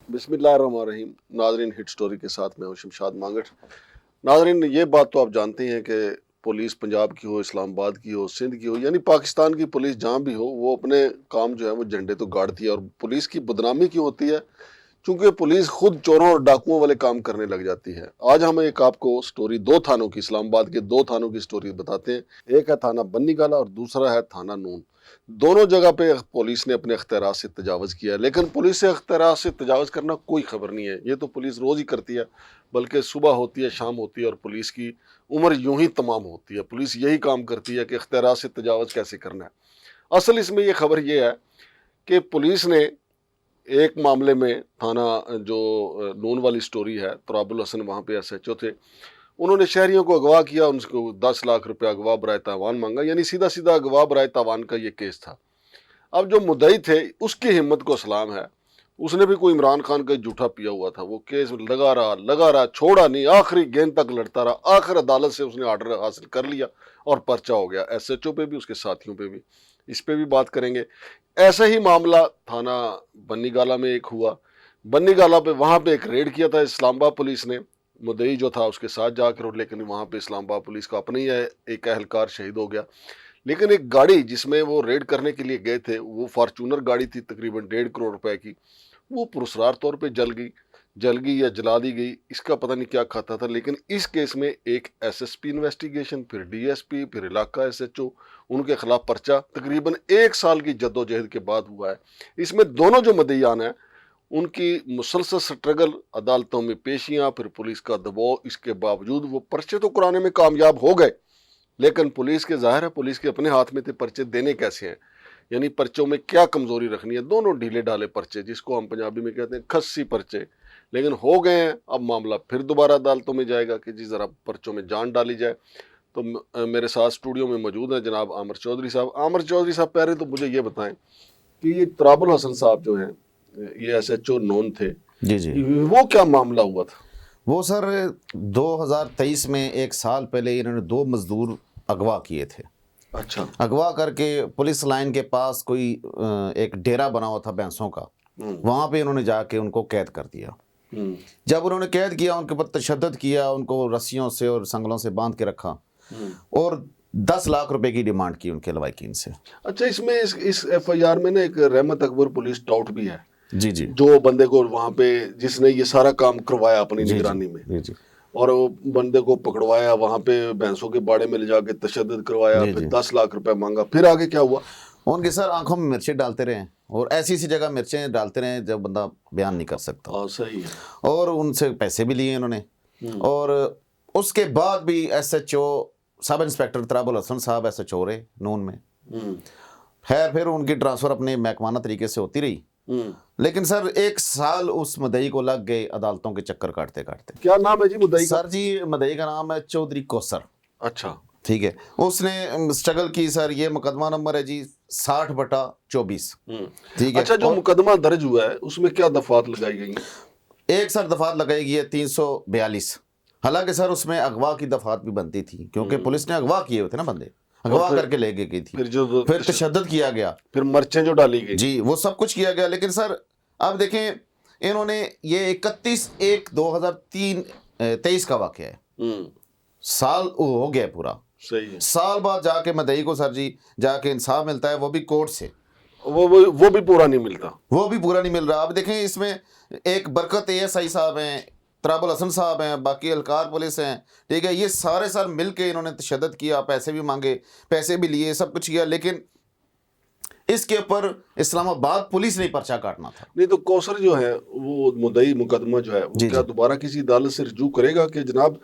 بسم اللہ الرحمن الرحیم. ناظرین، ہٹ سٹوری کے ساتھ میں ہوں شمشاد مانگٹ. ناظرین، یہ بات تو آپ جانتے ہیں کہ پولیس پنجاب کی ہو، اسلام آباد کی ہو، سندھ کی ہو، یعنی پاکستان کی پولیس جہاں بھی ہو، وہ اپنے کام جو ہے وہ جھنڈے تو گاڑتی ہے. اور پولیس کی بدنامی کیوں ہوتی ہے؟ چونکہ پولیس خود چوروں اور ڈاکوؤں والے کام کرنے لگ جاتی ہے. آج ہم ایک آپ کو سٹوری دو تھانوں کی، اسلام آباد کے دو تھانوں کی سٹوری بتاتے ہیں. ایک ہے تھانہ بنی گالا اور دوسرا ہے تھانہ نون. دونوں جگہ پہ پولیس نے اپنے اختیارات سے تجاوز کیا ہے، لیکن پولیس سے اختیارات سے تجاوز کرنا کوئی خبر نہیں ہے. یہ تو پولیس روز ہی کرتی ہے، بلکہ صبح ہوتی ہے، شام ہوتی ہے، اور پولیس کی عمر یوں ہی تمام ہوتی ہے. پولیس یہی کام کرتی ہے کہ اختیارات سے تجاوز کیسے کرنا ہے. اصل اس میں یہ خبر یہ ہے کہ پولیس نے ایک معاملے میں، تھانہ جو نون والی سٹوری ہے، تراب الحسن وہاں پہ ایس ایچ او تھے، انہوں نے شہریوں کو اغوا کیا، ان کو 10 لاکھ روپے اغوا برائے تاوان مانگا، یعنی سیدھا سیدھا اغوا برائے تاوان کا یہ کیس تھا. اب جو مدعی تھے اس کی ہمت کو سلام ہے، اس نے بھی کوئی عمران خان کا جھوٹا پیا ہوا تھا. وہ کیس لگا رہا چھوڑا نہیں، آخری گیند تک لڑتا رہا. آخر عدالت سے اس نے آرڈر حاصل کر لیا اور پرچہ ہو گیا. ایس ایچ او پہ بھی، اس کے ساتھیوں پہ بھی. اس پہ بھی بات کریں گے. ایسا ہی معاملہ تھانہ بنی گالا میں ایک ہوا. بنی گالا پہ وہاں پہ ایک ریڈ کیا تھا اسلام آباد پولیس نے، مدعی جو تھا اس کے ساتھ جا کر، لیکن وہاں پہ اسلام آباد پولیس کا اپنا ہی ہے ایک اہلکار شہید ہو گیا. لیکن ایک گاڑی جس میں وہ ریڈ کرنے کے لیے گئے تھے، وہ فارچونر گاڑی تھی تقریباً 1.5 کروڑ روپے کی. وہ پراسرار طور پہ جل گئی یا جلا دی گئی، اس کا پتہ نہیں کیا کھاتا تھا. لیکن اس کیس میں ایک ایس ایس پی انویسٹیگیشن، پھر ڈی ایس پی، پھر علاقہ ایس ایچ او، ان کے خلاف پرچہ تقریباً 1 سال کی جدوجہد کے بعد ہوا ہے. اس میں دونوں جو مدعیان ہیں ان کی مسلسل سٹرگل، عدالتوں میں پیشیاں، پھر پولیس کا دباؤ، اس کے باوجود وہ پرچے تو کرانے میں کامیاب ہو گئے. لیکن پولیس کے ظاہر ہے، پولیس کے اپنے ہاتھ میں تھے پرچے دینے کیسے ہیں، یعنی پرچوں میں کیا کمزوری رکھنی ہے. دونوں ڈھیلے ڈالے پرچے، جس کو ہم پنجابی میں کہتے ہیں کھسی پرچے، لیکن ہو گئے ہیں. اب معاملہ پھر دوبارہ عدالتوں میں جائے گا کہ جی ذرا پرچوں میں جان ڈالی جائے. تو میرے ساتھ اسٹوڈیو میں موجود ہیں جناب عامر چودھری صاحب. عامر چودھری صاحب، پہلے تو مجھے یہ بتائیں کہ یہ تراب الحسن صاحب جو ہیں، یہ ایس ایچ او نون تھے، جی وہ کیا معاملہ ہوا تھا؟ وہ سر 2023 میں 1 سال پہلے انہوں نے 2 مزدور اغوا کیے تھے. اچھا. اغوا کر کے پولیس لائن کے پاس کوئی ایک ڈیرا بنا ہوا تھا بھینسوں کا، وہاں پہ انہوں نے جا کے ان کو قید کر دیا. جب انہوں نے قید کیا، ان کے اوپر تشدد کیا، ان کو رسیوں سے اور سنگلوں سے باندھ کے رکھا اور 10 لاکھ روپے کی ڈیمانڈ کی ان کے لوائقین سے. اچھا، اس میں اس ایف آئی آر میں نا ایک رحمت اکبر پولیس ٹاؤٹ بھی ہے، جی جو بندے کو وہاں پہ جس نے یہ سارا کام کروایا اپنی نگرانی میں، جی اور وہ بندے کو پکڑوایا، وہاں پہ بھینسوں کے باڑے میں لے جا کے تشدد کروایا، پھر 10 لاکھ روپے مانگا. پھر آگے کیا ہوا؟ ان کے سر آنکھوں میں مرچیں ڈالتے رہے، اور ایسی جگہ مرچیں ڈالتے رہے جب بندہ بیان نہیں کر سکتا. صحیح ہے. اور ان سے پیسے بھی لیے انہوں نے. اور اس کے بعد بھی S H O sub inspector Turab ul Hasan صاحب ایس ایچ او رہے نون میں. خیر پھر ان کی ٹرانسفر اپنے محکمانہ طریقے سے ہوتی رہی. لیکن سر 1 سال اس مدعی کو لگ گئے عدالتوں کے چکر کاٹتے کاٹتے. کیا نام ہے جی مدعی کا؟ سر جی مدعی کا نام ہے چودھری کوثر. اچھا، ٹھیک ہے. اس نے اسٹرگل کی سر. یہ مقدمہ نمبر ہے جی 60/24. ٹھیک ہے. اچھا، جو مقدمہ درج ہوا ہے اس میں کیا دفعات لگائی گئی ہیں؟ ایک سر دفعات لگائی گئی ہے 342. حالانکہ سر اس میں اغوا کی دفعات بھی بنتی تھی، کیونکہ پولیس نے اغوا کیے ہوئے تھے نا بندے، اغوا کر کے لے گئی تھی. پھر تشدد کیا گیا، پھر مرچیں جو ڈالی گئی، جی وہ سب کچھ کیا گیا. لیکن سر اب دیکھیں، انہوں نے یہ 31/1/2023 کا واقعہ ہے. سال ہو گیا پورا. صحیح ہے. سال بعد جا کے مدعی کو سر جی جا کے انصاف ملتا ہے، وہ بھی کورٹ سے. وہ بھی پورا نہیں ملتا. وہ بھی پورا نہیں مل رہا. اب دیکھیں اس میں ایک برکت اے ایس آئی صاحب ہیں، تراب الحسن صاحب ہیں، باقی اہلکار پولیس ہیں. ٹھیک ہے. یہ سارے سال مل کے انہوں نے تشدد کیا، پیسے بھی مانگے، پیسے بھی لیے، سب کچھ کیا. لیکن اس کے اوپر اسلام آباد پولیس نے پرچہ کاٹنا تھا. نہیں تو کوثر جو ہے، وہ مدعی مقدمہ جو ہے، وہ کیا دوبارہ کسی عدالت سے رجوع کرے گا کہ جناب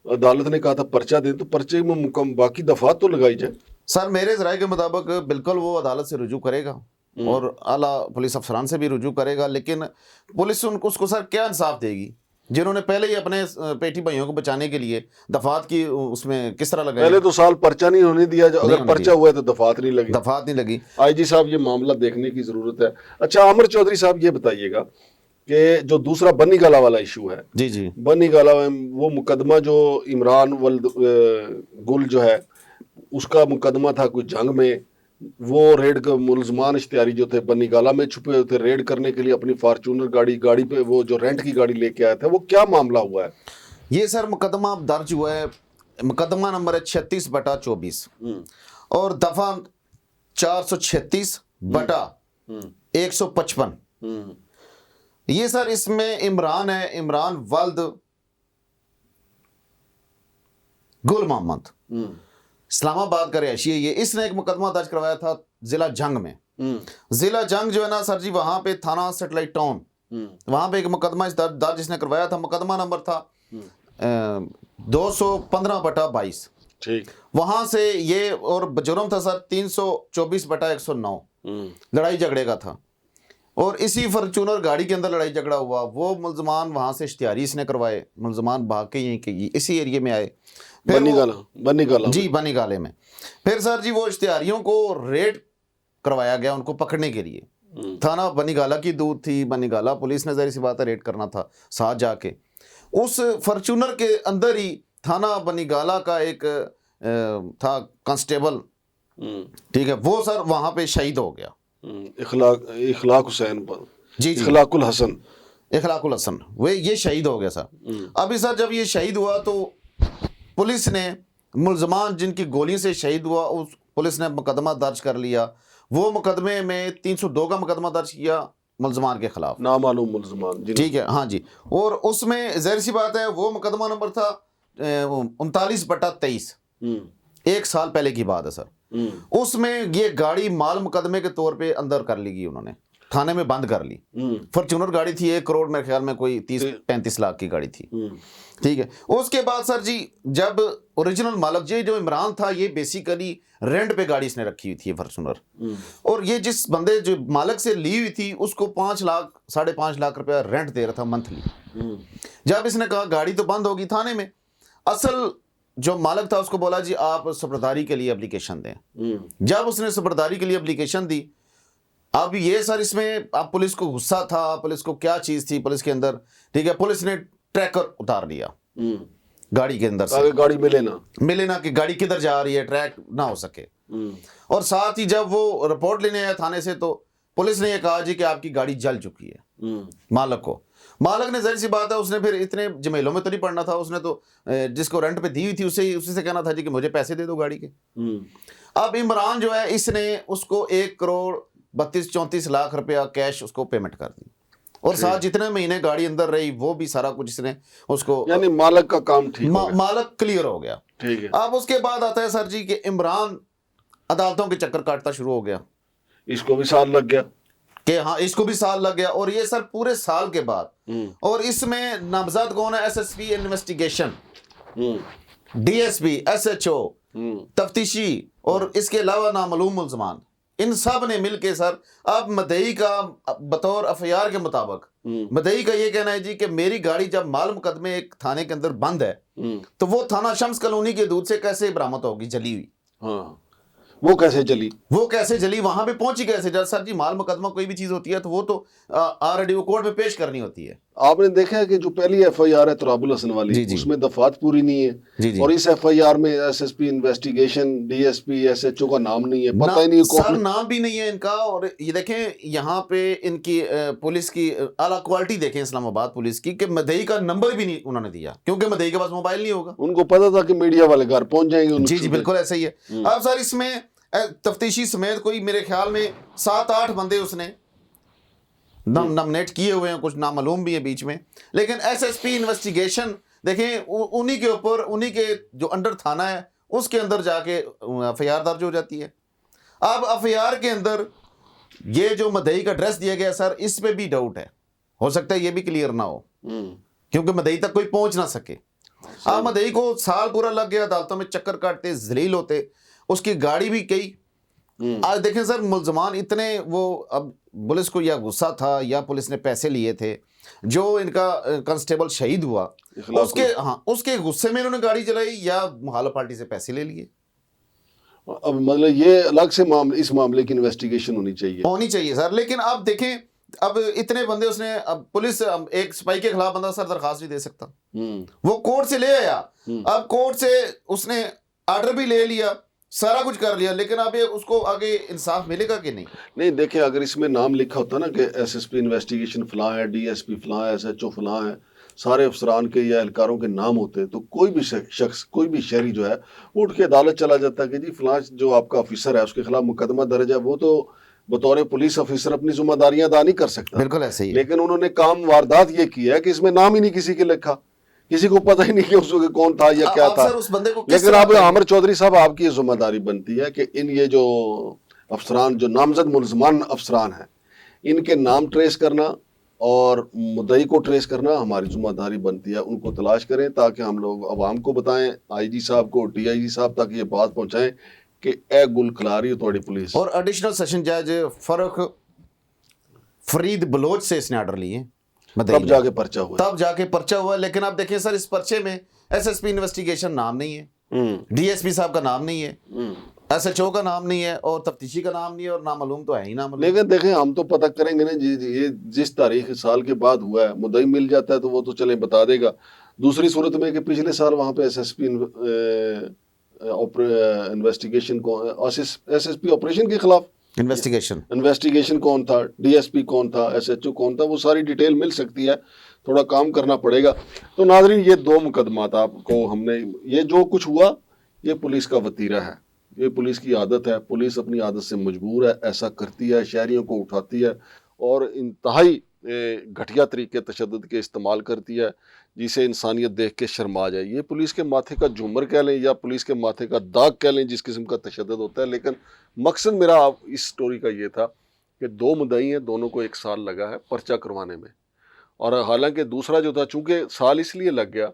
عدالت نے کہا تھا پرچہ دیں، تو پرچے میں باقی دفعات تو لگائی جائے؟ سر میرے ذرائع کے مطابق بالکل وہ عدالت سے رجوع کرے گا اور اعلیٰ پولیس افسران سے بھی رجوع کرے گا. لیکن پولیس اس کو سر کیا انصاف دے گی، جنہوں نے پہلے ہی اپنے پیٹی بھائیوں کو بچانے کے لیے دفعات کی اس میں کس طرح لگائے؟ پہلے تو سال پرچہ نہیں ہونے دیا، اگر پرچہ ہوا ہے تو دفعات نہیں لگی. آئی جی صاحب، یہ معاملہ دیکھنے کی ضرورت ہے. اچھا عامر چودھری صاحب، یہ بتائیے گا کہ جو دوسرا بنی گالا والا ایشو ہے، جی بنی گالا وہ مقدمہ جو عمران ولد گل جو ہے، اس کا مقدمہ تھا کوئی جنگ میں، وہ ریڈ کا ملزمان اشتہاری جو تھے بنی گالا میں چھپے ہوئے تھے ریڈ کرنے کے لیے اپنی فارچونر گاڑی پہ وہ جو رینٹ کی گاڑی لے کے آیا تھا، وہ کیا معاملہ ہوا ہے؟ یہ سر مقدمہ درج ہوا ہے، مقدمہ نمبر ہے 36/24 اور دفعہ 436/155۔ یہ سر اس میں عمران ہے، عمران ولد گل محمد، اسلام آباد کا رہائشی ہے یہ۔ اس نے ایک مقدمہ درج کروایا تھا ضلع جنگ میں۔ ضلع جنگ جو ہے نا سر جی، وہاں پہ تھانہ سیٹلائٹ ٹاؤن، وہاں پہ ایک مقدمہ درج اس نے کروایا تھا، مقدمہ نمبر تھا 215/22۔ ٹھیک، وہاں سے یہ اور جرم تھا سر 324/109، لڑائی جھگڑے کا تھا، اور اسی فارچونر گاڑی کے اندر لڑائی جھگڑا ہوا۔ وہ ملزمان وہاں سے اشتہاری اس نے کروائے، ملزمان بھاگ کے یہیں کے اسی ایریے میں آئے، بنی گالا جی بنی گالے میں۔ پھر سر جی وہ اشتہاریوں کو ریڈ کروایا گیا ان کو پکڑنے کے لیے، تھانہ بنی گالا کی دور تھی، بنی گالا پولیس نے ظاہر سی بات ہے ریڈ کرنا تھا ساتھ جا کے۔ اس فارچونر کے اندر ہی تھانہ بنی گالا کا ایک تھا کانسٹیبل، ٹھیک ہے، وہ سر وہاں پہ شہید ہو گیا، اخلاق حسین، جی اخلاق الحسن، اخلاق الحسن، وہ یہ شہید ہو گیا سر۔ ابھی سر جب یہ شہید ہوا تو پولیس نے ملزمان جن کی گولی سے شہید ہوا، اس پولیس نے مقدمہ درج کر لیا۔ وہ مقدمے میں 302 کا مقدمہ درج کیا ملزمان کے خلاف، نامعلوم ملزمان، ٹھیک ہے، ہاں جی۔ اور اس میں ظاہر سی بات ہے وہ مقدمہ نمبر تھا 39/23، 1 سال پہلے کی بات ہے سر۔ اس میں یہ گاڑی مال مقدمے کے طور پہ اندر کر لی گئی، انہوں نے تھانے میں بند کر لی۔ فارچونر گاڑی تھی 1 کروڑ میرے خیال میں کوئی 30-35 لاکھ کی گاڑی تھی، ٹھیک ہے۔ اس کے بعد سر جی جب اوریجنل مالک یہ جو عمران تھا، یہ بیسیکلی رینٹ پہ گاڑی اس نے رکھی ہوئی تھی فارچونر، اور یہ جس بندے جو مالک سے لی ہوئی تھی اس کو 5 لاکھ 5.5 لاکھ روپیہ رینٹ دے رہا تھا منتھلی۔ جب اس نے کہا گاڑی تو بند ہوگی تھانے میں، اصل جو مالک تھا اس کو بولا جی آپ سپرداری کے لیے اپلیکیشن دیں۔ جب اس نے سپرداری کے لیے اپلیکیشن دی، اب یہ سر اس میں اب پولیس کو غصہ تھا، پولیس کو کیا چیز تھی پولیس کے اندر، ٹھیک ہے، پولیس نے ٹریکر اتار لیا گاڑی کے اندر سے، گاڑی ملے نہ کہ گاڑی کدھر جا رہی ہے، ٹریک نہ ہو سکے۔ اور ساتھ ہی جب وہ رپورٹ لینے آیا تھانے سے تو پولیس نے یہ کہا جی کہ آپ کی گاڑی جل چکی ہے مالک کو۔ مالک نے ظاہر سی بات ہے اس نے پھر اتنے جمیلوں میں تو نہیں پڑنا تھا، اس نے تو جس کو رینٹ پہ دی ہوئی تھی اسی سے کہنا تھا جی کہ مجھے پیسے دے دو گاڑی کے۔ اب عمران جو ہے اس نے اس کو 1 کروڑ 32-34 لاکھ روپیہ کیش اس کو پیمنٹ کر دی، اور ساتھ جتنے مہینے گاڑی اندر رہی وہ بھی سارا کچھ اس نے اس کو، یعنی مالک کا کام ٹھیک ہو گیا، مالک کلیئر ہو گیا، ٹھیک ہے۔ اب اس کے بعد آتا ہے سر جی کہ عمران عدالتوں کے چکر کاٹتا شروع ہو گیا، اس کو بھی سال لگ گیا کہ ہاں اس کو بھی سال لگ گیا، اور یہ سر پورے سال کے بعد، اور اس میں نامزد کون ہے؟ SSP انویسٹیگیشن، DSP، SHO، تفتیشی، اور اس کے علاوہ نامعلوم ملزمان، ان سب نے مل کے سر اب مدعی کا بطور FIR کے مطابق مدعی کا یہ کہنا ہے جی کہ میری گاڑی جب مال مقدمے ایک تھانے کے اندر بند ہے تو وہ تھانہ شمس کالونی کے دودھ سے کیسے برآمد ہوگی جلی ہوئی؟ ہاں، وہ کیسے چلی وہاں پہ پہنچی کیسے؟ جب سر جی مال مقدمہ کوئی بھی چیز ہوتی ہے تو وہ تو آلریڈی وہ کورٹ میں پیش کرنی ہوتی ہے۔ آپ نے دیکھا ہے کہ جو پہلی FIR ہے تراب الحسن والی، اس میں دفعات پوری نہیں ہے، اور اس FIR میں SSP انویسٹیگیشن، DSP، SHO کا نام نہیں ہے، پتہ ہی نہیں سر نام بھی نہیں ہے ان کا۔ اور یہ دیکھیں یہاں پہ ان کی پولیس کی اعلیٰ کوالٹی دیکھیں اسلام آباد پولیس کی، کہ مدعی کا نمبر بھی نہیں انہوں نے دیا، کیونکہ مدعی کے پاس موبائل نہیں ہوگا، ان کو پتا تھا کہ میڈیا والے گھر پہنچ جائیں گے۔ جی بالکل ایسا ہی ہے۔ اب سر اس میں تفتیشی سمیت کوئی میرے خیال میں 7-8 بندے اس نے نامنیٹ کیے ہوئے ہیں، کچھ نامعلوم بھی ہیں بیچ میں، لیکن SSP انویسٹیگیشن دیکھیں انہی کے اوپر، انہی کے جو انڈر تھانہ ہے اس کے اندر جا کے FIR درج ہو جاتی ہے۔ اب FIR کے اندر یہ جو مدعی کا ایڈریس دیا گیا سر، اس پہ بھی ڈاؤٹ ہے، ہو سکتا ہے یہ بھی کلیئر نہ ہو کیونکہ مدعی تک کوئی پہنچ نہ سکے۔ اب مدعی کو سال پورا لگ گیا، عدالتوں میں چکر کاٹتے، ذلیل ہوتے، اس کی گاڑی بھی گئی۔ آج دیکھیں سر ملزمان اتنے، وہ اب پولیس کو یا غصہ تھا یا پولیس نے پیسے لیے تھے، جو ان کا کانسٹیبل شہید ہوا اس کے غصے میں انہوں نے گاڑی چلائی یا مخالف پارٹی سے پیسے لے لیے۔ اب مطلب یہ الگ سے اس معاملے کی انویسٹیگیشن ہونی چاہیے سر، لیکن اب دیکھیں اب اتنے بندے اس نے، اب پولیس ایک سپاہی کے خلاف بندہ سر درخواست نہیں دے سکتا، وہ کورٹ سے لے آیا، اب کورٹ سے اس نے آرڈر بھی لے لیا، سارا کچھ کر لیا، لیکن اب یہ اس کو آگے انصاف ملے گا کہ نہیں؟ نہیں دیکھیں، اگر اس میں نام لکھا ہوتا نا کہ ایس ایس پی انویسٹیگیشن فلاں ہے، ڈی ایس پی فلاں ہے، ایس ایچ او فلاں ہے، سارے افسران کے یا اہلکاروں کے نام ہوتے تو کوئی بھی شخص، کوئی بھی شہری جو ہے وہ اٹھ کے عدالت چلا جاتا کہ جی فلاں جو آپ کا آفیسر ہے اس کے خلاف مقدمہ درج ہے، وہ تو بطور پولیس آفیسر اپنی ذمہ داریاں ادا نہیں کر سکتا. بالکل ایسے ہی ہے. لیکن انہوں نے کام واردات یہ کیا ہے کہ اس میں نام ہی نہیں کسی کے لکھا، کسی کو پتہ ہی نہیں کہ اس وقت کون تھا یا کیا آپ تھا. سر اس بندے کو کس لیکن طرح اب کریں گے؟ عامر چودھری صاحب، آپ کی یہ ذمہ داری بنتی ہے کہ ان یہ جو افسران، جو نامزد ملزمان افسران ہیں، ان کے نام ٹریس کرنا اور مدعی کو ٹریس کرنا ہماری ذمہ داری بنتی ہے. ان کو تلاش کریں تاکہ ہم لوگ عوام کو بتائیں، آئی جی صاحب کو، ڈی آئی جی صاحب تک یہ بات پہنچائیں کہ اے گل کھلاری تھوڑی پولیس. اور ایڈیشنل سیشن جج فرق فرید بلوچ سے اس نے آرڈر لیے، تب جا کے پرچہ ہوا. تب جا کے پرچہ ہوا. لیکن آپ دیکھیں سر، اس پرچے میں ایس ایس پی انویسٹیگیشن نام نہیں ہے، ڈی ایس پی صاحب کا نام نہیں ہے، ایس ایچ او کا نام نہیں ہے، اور تفتیشی کا نام نہیں ہے، اور نامعلوم تو ہے ہی نامعلوم. لیکن دیکھیں، ہم تو پتہ کریں گے نا جی، یہ جس تاریخ سال کے بعد ہوا ہے، مدعی مل جاتا ہے تو وہ تو چلیں بتا دے گا. دوسری صورت میں کہ پچھلے سال وہاں پہ S S P investigation S S P operation کے خلاف انویسٹیگیشن کون تھا، ڈی ایس پی کون تھا، ایس ایچ او کون تھا، وہ ساری ڈیٹیل مل سکتی ہے. تھوڑا کام کرنا پڑے گا. تو ناظرین، یہ دو مقدمات آپ کو ہم نے، یہ جو کچھ ہوا یہ پولیس کا وتیرہ ہے، یہ پولیس کی عادت ہے. پولیس اپنی عادت سے مجبور ہے، ایسا کرتی ہے، شہریوں کو اٹھاتی ہے اور انتہائی گھٹیا طریقے تشدد کے استعمال کرتی ہے جسے انسانیت دیکھ کے شرما جائے. یہ پولیس کے ماتھے کا جھومر کہہ لیں یا پولیس کے ماتھے کا داغ کہہ لیں، جس قسم کا تشدد ہوتا ہے. لیکن مقصد میرا اس سٹوری کا یہ تھا کہ دو مدعی ہیں، دونوں کو 1 سال لگا ہے پرچہ کروانے میں. اور حالانکہ دوسرا جو تھا، چونکہ سال اس لیے لگ گیا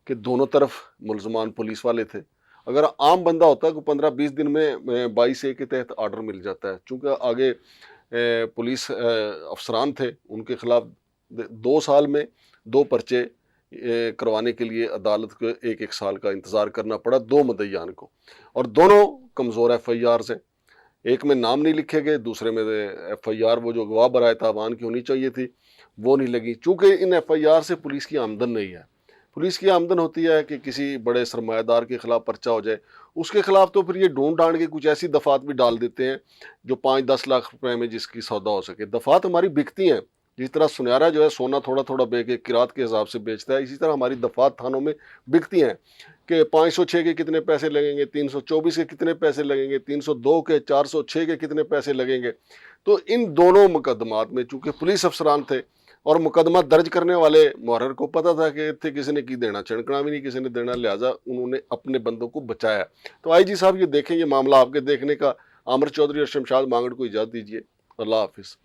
کہ دونوں طرف ملزمان پولیس والے تھے. اگر عام بندہ ہوتا کہ 15-20 دن میں 22A کے تحت آرڈر مل جاتا ہے. چونکہ آگے پولیس افسران تھے، ان کے خلاف 2 سال میں 2 پرچے کروانے کے لیے عدالت کو 1 سال کا انتظار کرنا پڑا 2 مدعیان کو. اور دونوں کمزور ایف آئی آرز ہیں. ایک میں نام نہیں لکھے گئے، دوسرے میں ایف آئی آر وہ جو گواہ برائے تاوان کی ہونی چاہیے تھی وہ نہیں لگی. چونکہ ان ایف آئی آر سے پولیس کی آمدن نہیں ہے. پولیس کی آمدن ہوتی ہے کہ کسی بڑے سرمایہ دار کے خلاف پرچہ ہو جائے، اس کے خلاف تو پھر یہ ڈھونڈ ڈانڈ کے کچھ ایسی دفعات بھی ڈال دیتے ہیں جو 5-10 لاکھ روپے میں جس کی سودا ہو سکے. دفعات ہماری بکتی ہیں، جس طرح سنیارا جو ہے سونا تھوڑا تھوڑا بے کے قرات کے حساب سے بیچتا ہے، اسی طرح ہماری دفعات تھانوں میں بکتی ہیں کہ 506 کے کتنے پیسے لگیں گے، 324 کے کتنے پیسے لگیں گے، 302 کے، 406 کے کتنے پیسے لگیں گے. تو ان دونوں مقدمات میں چونکہ پولیس افسران تھے اور مقدمہ درج کرنے والے محرر کو پتہ تھا کہ اتنے کسی نے کی دینا، چھڑکنا بھی نہیں کسی نے دینا، لہٰذا انہوں نے اپنے بندوں کو بچایا. تو آئی جی صاحب یہ دیکھیں، یہ معاملہ آپ کے دیکھنے کا. عامر چودھری اور شمشاد مانگڑ کو اجازت دیجیے. اللہ حافظ.